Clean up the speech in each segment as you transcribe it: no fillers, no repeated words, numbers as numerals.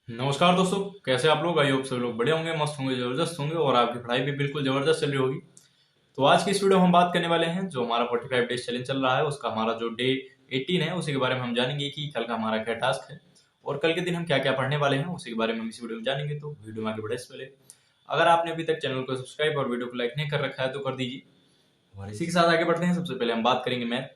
नमस्कार दोस्तों, कैसे आप लोग। आई होप सभी लोग बढ़िया होंगे, मस्त होंगे, जबरदस्त होंगे और आपकी पढ़ाई भी बिल्कुल जबरदस्त चल रही होगी। तो आज की इस वीडियो में हम बात करने वाले हैं जो हमारा 45 डेज चैलेंज चल रहा है उसका हमारा जो डे 18 है उसी के बारे में हम जानेंगे कि कल का हमारा क्या टास्क है और कल के दिन हम क्या क्या पढ़ने वाले हैं उसी के बारे में हम इस वीडियो में जानेंगे। तो वीडियो में आगे बढ़े से पहले अगर आपने अभी तक चैनल को सब्सक्राइब और वीडियो को लाइक नहीं कर रखा है तो कर दीजिए। और इसी के साथ आगे बढ़ते हैं। सबसे पहले हम बात करेंगे मैथ।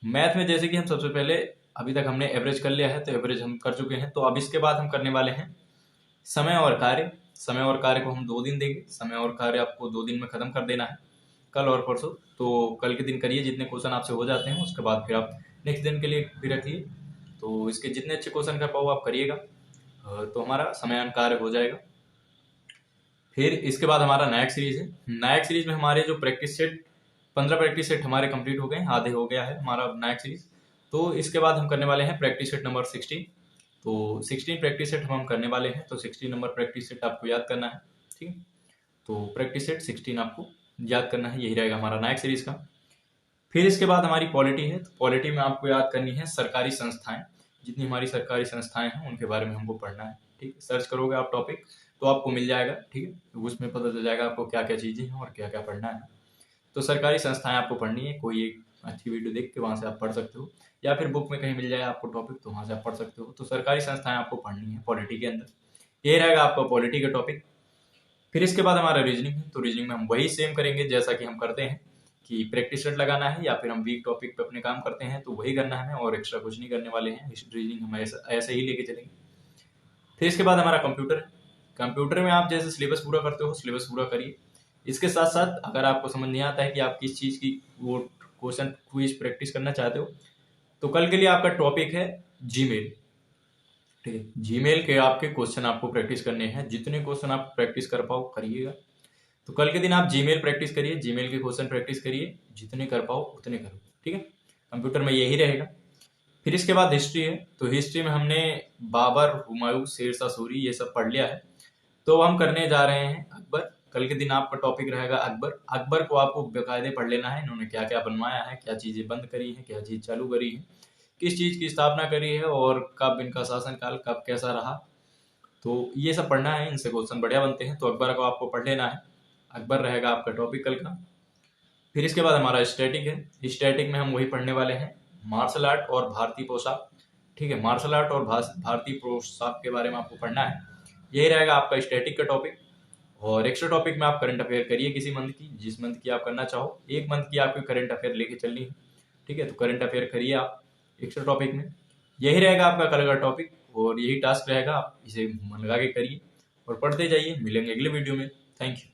मैथ में जैसे कि हम सबसे पहले अभी तक हमने एवरेज कर लिया है तो एवरेज हम कर चुके हैं। तो अब इसके बाद हम करने वाले हैं समय और कार्य। समय और कार्य को हम 2 दिन देंगे। समय और कार्य आपको 2 दिन में खत्म कर देना है, कल और परसों। तो कल के दिन करिए, जितने क्वेश्चन आपसे हो जाते हैं उसके बाद फिर आप नेक्स्ट दिन के लिए भी रखिए। तो इसके जितने अच्छे क्वेश्चन कर पाओ आप करिएगा, तो हमारा समय कार्य हो जाएगा। फिर इसके बाद हमारा नायक सीरीज है। नायक सीरीज में हमारे जो प्रैक्टिस सेट 15 प्रैक्टिस सेट हमारे कंप्लीट हो गए हैं, आधे हो गया है हमारा नायक सीरीज। तो इसके बाद हम करने वाले हैं प्रैक्टिस सेट नंबर 16। तो 16 प्रैक्टिस सेट हम करने वाले हैं। तो 16 नंबर प्रैक्टिस सेट आपको याद करना है, ठीक है। तो प्रैक्टिस सेट 16 आपको याद करना है, यही रहेगा हमारा नायक सीरीज का। फिर इसके बाद हमारी पॉलिटी है। तो पॉलिटी में आपको याद करनी है सरकारी संस्थाएं। जितनी हमारी सरकारी संस्थाएं हैं उनके बारे में हमको पढ़ना है, ठीक है। सर्च करोगे आप टॉपिक तो आपको मिल जाएगा, ठीक है। तो उसमें पता चल जाएगा आपको क्या क्या चीजें हैं और क्या क्या पढ़ना है। तो सरकारी संस्थाएं आपको पढ़नी है। कोई एक अच्छी वीडियो देख के वहां से आप पढ़ सकते हो, या फिर बुक में कहीं मिल जाए आपको टॉपिक तो वहां से आप पढ़ सकते हो। तो सरकारी संस्थाएं आपको पढ़नी है पॉलिटी के अंदर। ये रहेगा आपका पॉलिटी का टॉपिक। फिर इसके बाद हमारा रीजनिंग है। तो रीजनिंग में हम वही सेम करेंगे जैसा कि हम करते हैं कि प्रैक्टिस सेट लगाना है या फिर हम वीक टॉपिक पे अपने काम करते हैं, तो वही करना है हमें और एक्स्ट्रा कुछ नहीं करने वाले हैं। रीजनिंग हम ऐसे ही लेके चलेंगे। फिर इसके बाद हमारा कंप्यूटर है। कंप्यूटर में आप जैसे सिलेबस पूरा करते हो सिलेबस पूरा करिए। इसके साथ साथ अगर आपको समझ नहीं आता है कि आप किस चीज़ की वो क्वेश्चन क्विज प्रैक्टिस करना चाहते हो, तो कल के लिए आपका टॉपिक है जीमेल, ठीक है। जीमेल के आपके क्वेश्चन आपको प्रैक्टिस करने हैं। जितने क्वेश्चन आप प्रैक्टिस कर पाओ करिएगा। तो कल के दिन आप जीमेल प्रैक्टिस करिए, जीमेल के क्वेश्चन प्रैक्टिस करिए, जितने कर पाओ उतने करो, ठीक है। कंप्यूटर में यही रहेगा। फिर इसके बाद हिस्ट्री है। तो हिस्ट्री में हमने बाबर, हुमायूं, शेरशाह सूरी ये सब पढ़ लिया है। तो हम करने जा रहे हैं अकबर। कल के दिन आपका टॉपिक रहेगा अकबर। अकबर को आपको बेकायदे पढ़ लेना है, इन्होंने क्या क्या बनवाया है, क्या चीजें बंद करी है, क्या चीज चालू करी है, किस चीज की स्थापना करी है और कब इनका शासनकाल कब कैसा रहा। तो ये सब पढ़ना है, इनसे क्वेश्चन बढ़िया बनते हैं। तो अकबर को आपको पढ़ लेना है। अकबर रहेगा आपका टॉपिक कल का। फिर इसके बाद हमारा स्टैटिक है। स्टैटिक में हम वही पढ़ने वाले हैं, मार्शल आर्ट और भारतीय पोशाक, ठीक है। मार्शल आर्ट और भारतीय पोशाक के बारे में आपको पढ़ना है। यही रहेगा आपका स्टैटिक का टॉपिक। और एक्स्ट्रा टॉपिक में आप करंट अफेयर करिए किसी मंथ की, जिस मंथ की आप करना चाहो। एक मंथ की आपकी करंट अफेयर लेके चलनी है, ठीक है। तो करंट अफेयर करिए आप एक्स्ट्रा टॉपिक में। यही रहेगा आपका कल का टॉपिक और यही टास्क रहेगा, आप इसे मन लगा के करिए और पढ़ते जाइए। मिलेंगे अगले वीडियो में। Thank you.